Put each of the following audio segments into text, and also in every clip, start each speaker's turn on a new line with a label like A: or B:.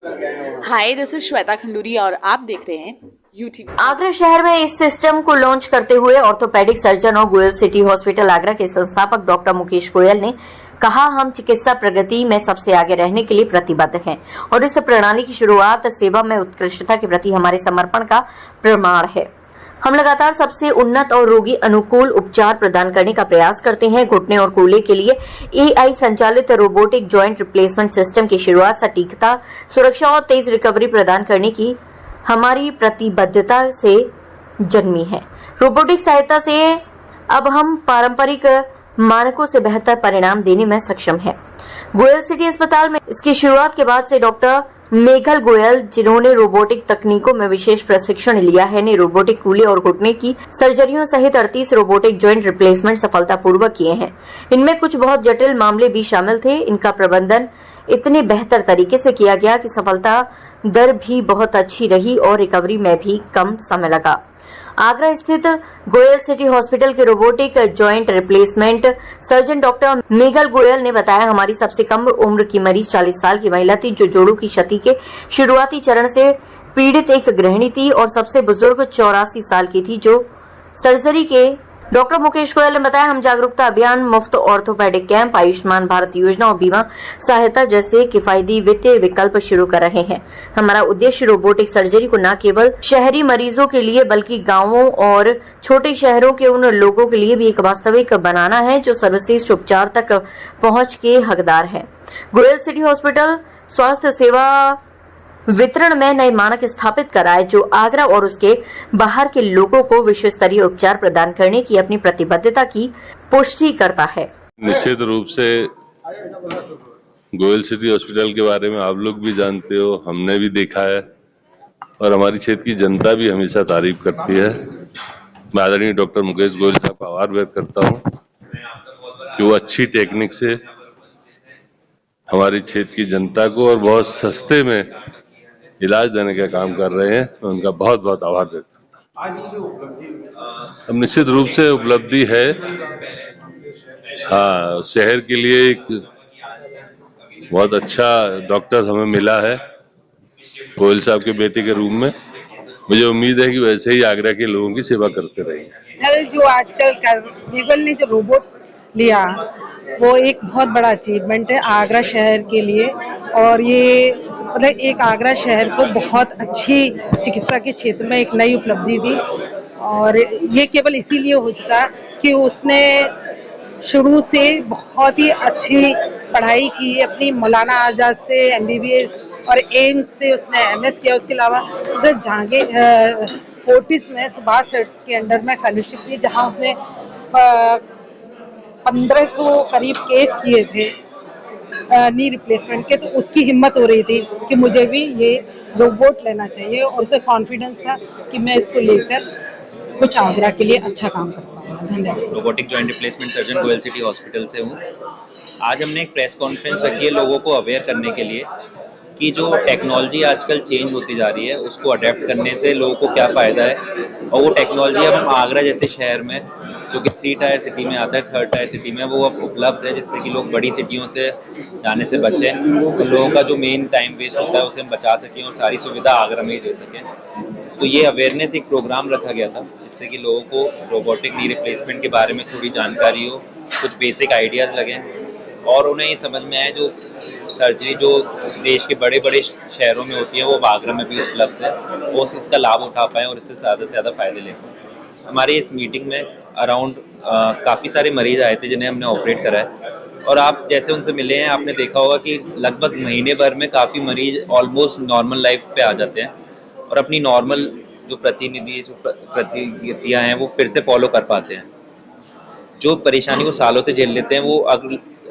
A: Hi, this is Shweta Khanduri और आप देख रहे हैं यूट्यूब।
B: आगरा शहर में इस सिस्टम को लॉन्च करते हुए ऑर्थोपेडिक सर्जन और गोयल सिटी हॉस्पिटल आगरा के संस्थापक डॉक्टर मुकेश गोयल ने कहा, हम चिकित्सा प्रगति में सबसे आगे रहने के लिए प्रतिबद्ध हैं और इस प्रणाली की शुरुआत सेवा में उत्कृष्टता के प्रति हमारे समर्पण का प्रमाण है। हम लगातार सबसे उन्नत और रोगी अनुकूल उपचार प्रदान करने का प्रयास करते हैं। घुटने और कूल्हे के लिए एआई संचालित रोबोटिक जॉइंट रिप्लेसमेंट सिस्टम की शुरुआत सटीकता, सुरक्षा और तेज रिकवरी प्रदान करने की हमारी प्रतिबद्धता से जन्मी है। रोबोटिक सहायता से अब हम पारंपरिक मानकों से बेहतर परिणाम देने में सक्षम हैं। गोयल सिटी अस्पताल में इसकी शुरुआत के बाद से डॉक्टर मेघल गोयल, जिन्होंने रोबोटिक तकनीकों में विशेष प्रशिक्षण लिया है, ने रोबोटिक कूल्हे और घुटने की सर्जरियों सहित 38 रोबोटिक जॉइंट रिप्लेसमेंट सफलतापूर्वक किए हैं। इनमें कुछ बहुत जटिल मामले भी शामिल थे। इनका प्रबंधन इतने बेहतर तरीके से किया गया कि सफलता दर भी बहुत अच्छी रही और रिकवरी में भी कम समय लगा। आगरा स्थित गोयल सिटी हॉस्पिटल के robotic joint replacement surgeon doctor Meghal Goyal ने बताया, हमारी सबसे कम उम्र की मरीज 40 साल की महिला थी जो जोड़ों की क्षति के शुरुआती चरण से पीड़ित एक गृहिणी थी और सबसे बुजुर्ग 84 साल की थी जो सर्जरी के। डॉक्टर मुकेश गोयल ने बताया, हम जागरूकता अभियान, मुफ्त ऑर्थोपेडिक कैंप, आयुष्मान भारत योजना और बीमा सहायता जैसे किफायती वित्तीय विकल्प शुरू कर रहे हैं। हमारा उद्देश्य रोबोटिक सर्जरी को न केवल शहरी मरीजों के लिए बल्कि गांवों और छोटे शहरों के उन लोगों के लिए भी एक वास्तविक बनाना है जो सर्वश्रेष्ठ उपचार तक पहुंच के हकदार हैं। गोयल सिटी हॉस्पिटल स्वास्थ्य सेवा वितरण में नए मानक स्थापित कराए जो आगरा और उसके बाहर के लोगों को विश्व स्तरीय उपचार प्रदान करने की अपनी प्रतिबद्धता की पुष्टि करता है।
C: निश्चित रूप से गोयल सिटी हॉस्पिटल के बारे में आप लोग भी जानते हो, हमने भी देखा है और हमारी क्षेत्र की जनता भी हमेशा तारीफ करती है। मैं आदरणीय डॉक्टर मुकेश गोयल साहब का आभार व्यक्त करता हूँ कि वो अच्छी टेक्निक से हमारी क्षेत्र की जनता को और बहुत सस्ते में इलाज देने का काम कर रहे हैं। मैं उनका बहुत बहुत आभार व्यक्त करता हूँ। अब निश्चित रूप से उपलब्धि है, हाँ, शहर के लिए एक बहुत अच्छा डॉक्टर हमें मिला है गोयल साहब के बेटे के रूप में। मुझे उम्मीद है कि वैसे ही आगरा के लोगों की सेवा करते रहेंगे।
D: जो आजकल गूगल ने जो रोबोट लिया वो एक बहुत बड़ा अचीवमेंट है आगरा शहर के लिए और ये मतलब एक आगरा शहर को बहुत अच्छी चिकित्सा के क्षेत्र में एक नई उपलब्धि दी और ये केवल इसीलिए हो सका कि उसने शुरू से बहुत ही अच्छी पढ़ाई की। अपनी मौलाना आजाद से MBBS और एम्स से उसने MS किया। उसके अलावा उसने जहांगीर फोर्टिस में सुभाष सेट्स के अंडर में फेलोशिप की जहां उसने 1500 करीब केस किए थे नी रिप्लेसमेंट के। तो उसकी हिम्मत हो रही थी कि मुझे भी ये रोबोट लेना चाहिए और उसे कॉन्फिडेंस था कि मैं इसको लेकर कुछ आगरा के लिए अच्छा काम कर पाऊंगा। धन्यवाद।
E: Robotic joint replacement surgeon Goyal city hospital से हूँ। आज हमने एक प्रेस कॉन्फ्रेंस रखी है लोगों को अवेयर करने के लिए कि जो टेक्नोलॉजी आजकल चेंज होती जा रही है उसको अडेप्ट करने से लोगों को क्या फ़ायदा है और वो टेक्नोलॉजी अब आगरा जैसे शहर में जो कि 3 टायर सिटी में आता है, 3rd टायर सिटी में वो अब उपलब्ध है, जिससे कि लोग बड़ी सिटियों से जाने से बचें और लोगों का जो मेन टाइम वेस्ट होता है उसे हम बचा सकें और सारी सुविधा आगरा में ही दे सकें। तो ये अवेयरनेस एक प्रोग्राम रखा गया था जिससे कि लोगों को रोबोटिक नी रिप्लेसमेंट के बारे में थोड़ी जानकारी हो, कुछ बेसिक आइडियाज़ लगें और उन्हें ये समझ में आए जो सर्जरी जो देश के बड़े बड़े शहरों में होती है वो आगरा में भी उपलब्ध है, वो इसका लाभ उठा पाएँ और इससे ज़्यादा से ज़्यादा फ़ायदे ले पाएँ। हमारी इस मीटिंग में अराउंड काफ़ी सारे मरीज आए थे जिन्हें हमने ऑपरेट करा है और आप जैसे उनसे मिले हैं आपने देखा होगा कि लगभग महीने भर में काफ़ी मरीज ऑलमोस्ट नॉर्मल लाइफ पे आ जाते हैं और अपनी नॉर्मल जो प्रतिक्रियाएँ हैं वो फिर से फॉलो कर पाते हैं। जो परेशानी को सालों से झेल लेते हैं वो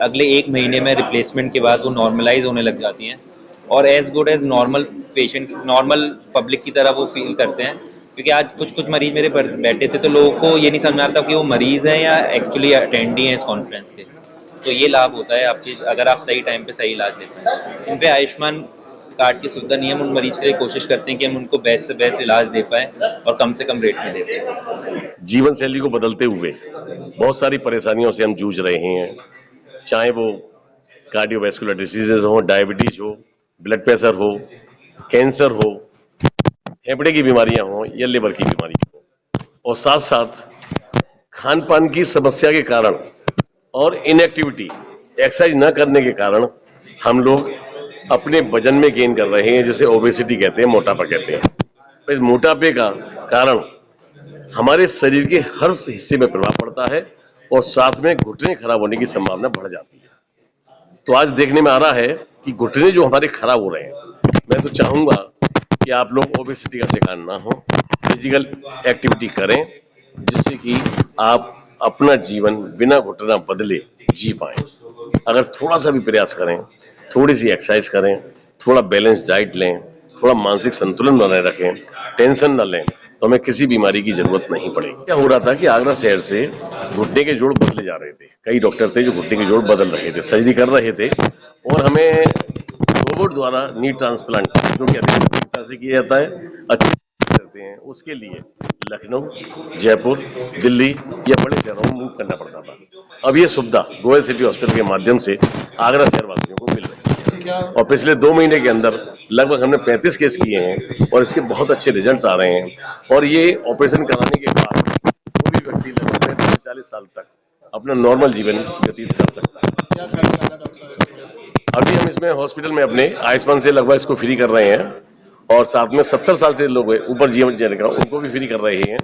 E: अगले 1 महीने में रिप्लेसमेंट के बाद वो नॉर्मलाइज होने लग जाती हैं और as good as normal patient, normal public की तरह वो फील करते हैं। क्योंकि आज कुछ मरीज मेरे बैठे थे तो लोगों को ये नहीं समझ आता कि वो मरीज हैं या एक्चुअली अटेंडी हैं इस कॉन्फ्रेंस के। तो ये लाभ होता है आपकी अगर आप सही टाइम पे सही इलाज ले पाएँ। इन पे आयुष्मान कार्ड की सुविधा नहीं है, हम उन मरीज के लिए कोशिश करते हैं कि हम उनको बेस्ट से बेस्ट इलाज दे पाएँ और कम से कम रेट में दे पाएँ।
F: जीवन शैली को बदलते हुए बहुत सारी परेशानियों से हम जूझ रहे हैं, चाहे वो कार्डियोवैस्कुलर डिसीजेज हो, डायबिटीज हो ब्लड प्रेशर हो, कैंसर हो, फेफड़े की बीमारियां हो या लिवर की बीमारी हो, और साथ साथ खान पान की समस्या के कारण और इनएक्टिविटी, एक्सरसाइज न करने के कारण हम लोग अपने वजन में गेन कर रहे हैं, जिसे ओबेसिटी कहते हैं, मोटापा कहते हैं। तो इस मोटापे का कारण हमारे शरीर के हर हिस्से में प्रभाव पड़ता है और साथ में घुटने खराब होने की संभावना बढ़ जाती है। तो आज देखने में आ रहा है कि घुटने जो हमारे खराब हो रहे हैं, मैं तो चाहूंगा कि आप लोग ओबेसिटी का शिकार ना हो, फिजिकल एक्टिविटी करें, जिससे कि आप अपना जीवन बिना घुटना बदले जी पाए। अगर थोड़ा सा भी प्रयास करें, थोड़ी सी एक्सरसाइज करें, थोड़ा बैलेंस डाइट लें, थोड़ा मानसिक संतुलन बनाए रखें, टेंशन न लें, तो हमें किसी बीमारी की जरूरत नहीं पड़ेगी। क्या हो रहा था कि आगरा शहर से घुटने के जोड़ बदले जा रहे थे। कई डॉक्टर थे जो घुटने के जोड़ बदल रहे थे, सर्जरी कर रहे थे, और हमें रोबोट द्वारा नी ट्रांसप्लांट जो कि अधिक से किया जाता है, अच्छी करते हैं, उसके लिए लखनऊ, जयपुर, दिल्ली या बड़े शहरों में मूव करना पड़ता था। अब ये सुविधा गोयल सिटी हॉस्पिटल के माध्यम से आगरा शहर वासियों को मिल रही है, और पिछले 2 महीने के अंदर लगभग हमने 35 केस किए हैं और इसके बहुत अच्छे रिजल्ट्स आ रहे हैं। और ये ऑपरेशन कराने के बाद कोई भी व्यक्ति लगभग 35 से 40 साल तक अपना नॉर्मल जीवन व्यतीत कर सकता है। अभी हम इसमें हॉस्पिटल में अपने आयुष्मान से लगभग इसको फ्री कर रहे हैं, और साथ में 70 साल से लोग ऊपर जीवन जीने का उनको भी फ्री कर रहे हैं।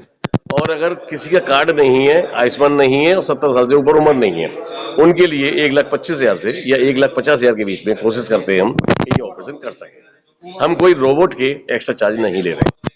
F: और अगर किसी का कार्ड नहीं है, आयुष्मान नहीं है और 70 साल से ऊपर उम्र नहीं है, उनके लिए 1,25,000 से या 1,50,000 के बीच में कोशिश करते हैं हम कि ये ऑपरेशन कर सकें। हम कोई रोबोट के एक्स्ट्रा चार्ज नहीं ले रहे हैं।